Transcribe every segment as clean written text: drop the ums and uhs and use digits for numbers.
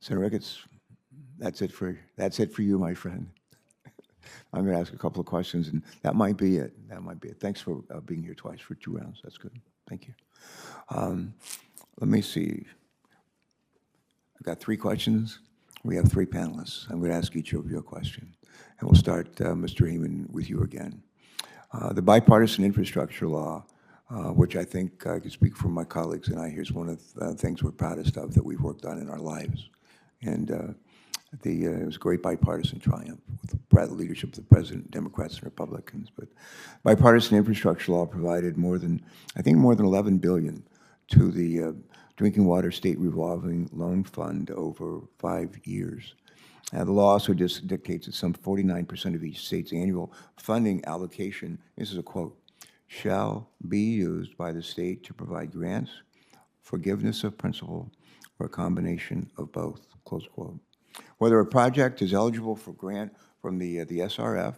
Senator Ricketts, that's it for you, my friend. I'm going to ask a couple of questions, and that might be it. That might be it. Thanks for being here twice for 2 rounds. That's good. Thank you. Let me see. I've got 3 questions. We have 3 panelists. I'm going to ask each of you a question. And we'll start, Mr. Heeman, with you again. The bipartisan infrastructure law, which I think I can speak for my colleagues and I, here's one of the things we're proudest of that we've worked on in our lives. And it was a great bipartisan triumph with the leadership of the President, Democrats and Republicans. But bipartisan infrastructure law provided more than $11 billion to the Drinking Water State Revolving Loan Fund over 5 years. The law also dictates that some 49% of each state's annual funding allocation, this is a quote, shall be used by the state to provide grants, forgiveness of principal, or a combination of both, close quote. Whether a project is eligible for grant from the SRF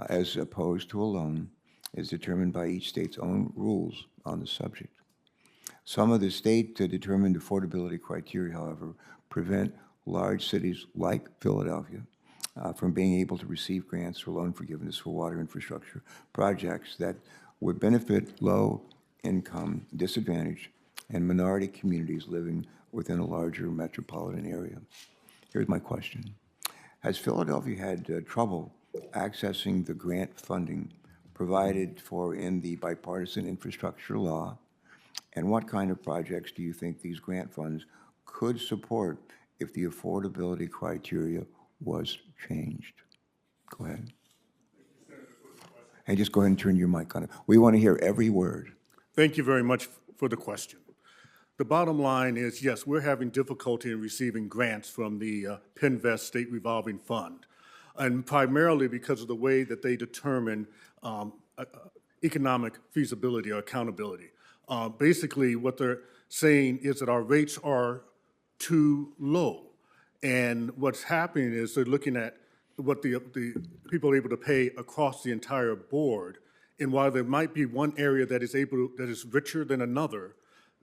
as opposed to a loan is determined by each state's own rules on the subject. Some of the state-determined affordability criteria, however, prevent large cities like Philadelphia from being able to receive grants or loan forgiveness for water infrastructure projects that would benefit low-income, disadvantaged, and minority communities living within a larger metropolitan area. Here's my question. Has Philadelphia had trouble accessing the grant funding provided for in the bipartisan infrastructure law? And what kind of projects do you think these grant funds could support if the affordability criteria was changed? Go ahead. Hey, just go ahead and turn your mic on. We want to hear every word. Thank you very much for the question. The bottom line is, yes, we're having difficulty in receiving grants from the Pinvest State Revolving Fund, and primarily because of the way that they determine economic feasibility or accountability. Basically, what they're saying is that our rates are too low, and what's happening is they're looking at what the people are able to pay across the entire board, and while there might be one area that is richer than another,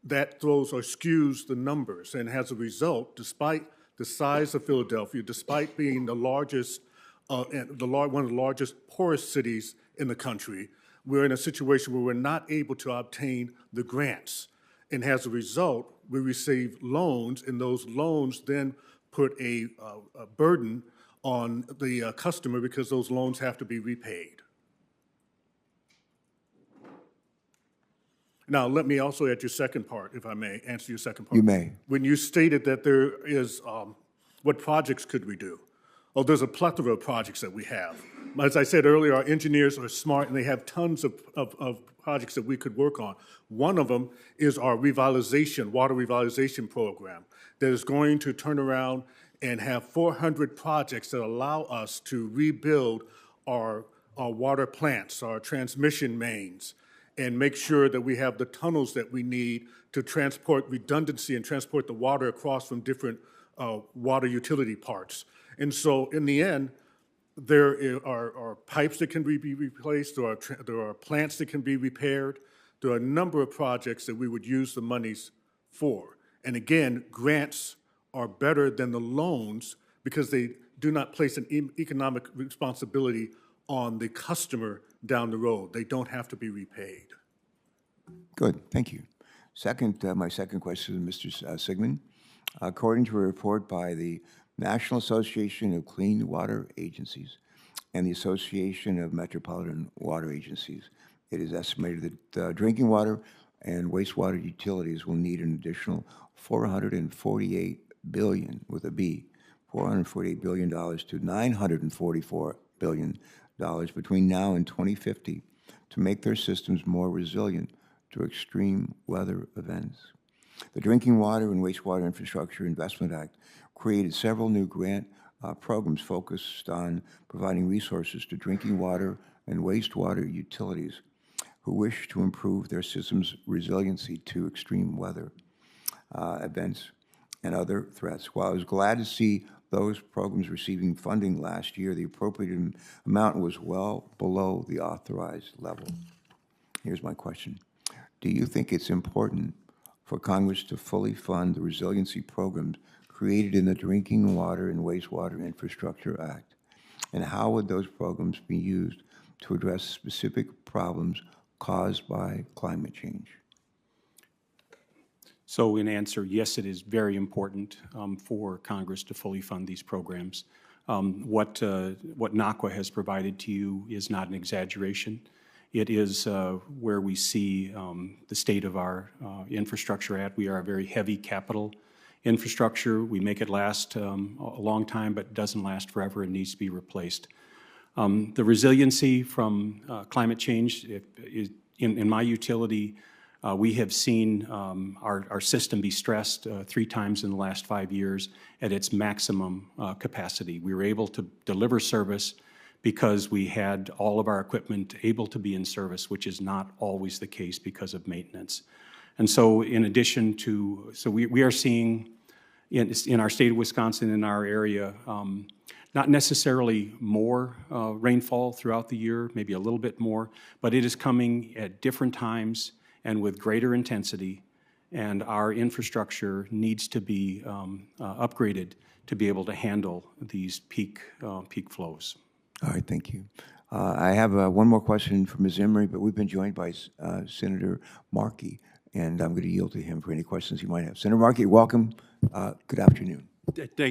that throws or skews the numbers, and as a result, despite the size of Philadelphia, despite being the largest, one of the largest poorest cities in the country, we're in a situation where we're not able to obtain the grants. And as a result, we receive loans, and those loans then put a burden on the customer because those loans have to be repaid. Now, let me also add your second part, if I may, answer your second part. You may. When you stated that there is, what projects could we do? Oh, there's a plethora of projects that we have. As I said earlier, our engineers are smart and they have tons of projects that we could work on. One of them is our water revitalization program that is going to turn around and have 400 projects that allow us to rebuild our water plants, our transmission mains, and make sure that we have the tunnels that we need to transport redundancy and transport the water across from different water utility parts. And so in the end, there are pipes that can be replaced, there are plants that can be repaired, there are a number of projects that we would use the monies for. And again, grants are better than the loans because they do not place an economic responsibility on the customer down the road. They don't have to be repaid. Good, thank you. My second question, Mr. Sigmund. According to a report by the National Association of Clean Water Agencies and the Association of Metropolitan Water Agencies, it is estimated that drinking water and wastewater utilities will need an additional $448 billion, with a B, $448 billion to $944 billion between now and 2050 to make their systems more resilient to extreme weather events. The Drinking Water and Wastewater Infrastructure Investment Act created several new grant programs focused on providing resources to drinking water and wastewater utilities who wish to improve their system's resiliency to extreme weather events and other threats. While I was glad to see those programs receiving funding last year, the appropriated amount was well below the authorized level. Here's my question. Do you think it's important for Congress to fully fund the resiliency programs created in the Drinking Water and Wastewater Infrastructure Act? And how would those programs be used to address specific problems caused by climate change? So in answer, yes, it is very important for Congress to fully fund these programs. What NACWA has provided to you is not an exaggeration. It is where we see the state of our infrastructure at. We are a very heavy capital infrastructure. We make it last a long time, but it doesn't last forever and needs to be replaced. The resiliency from climate change, in my utility, we have seen our system be stressed 3 times in the last 5 years at its maximum capacity. We were able to deliver service because we had all of our equipment able to be in service, which is not always the case because of maintenance. And so in addition to, we are seeing in our state of Wisconsin, in our area, not necessarily more rainfall throughout the year, maybe a little bit more, but it is coming at different times and with greater intensity, and our infrastructure needs to be upgraded to be able to handle these peak flows. All right, thank you. I have one more question for Ms. Emery, but we've been joined by Senator Markey, and I'm going to yield to him for any questions you might have. Senator Markey, welcome. Good afternoon. Thank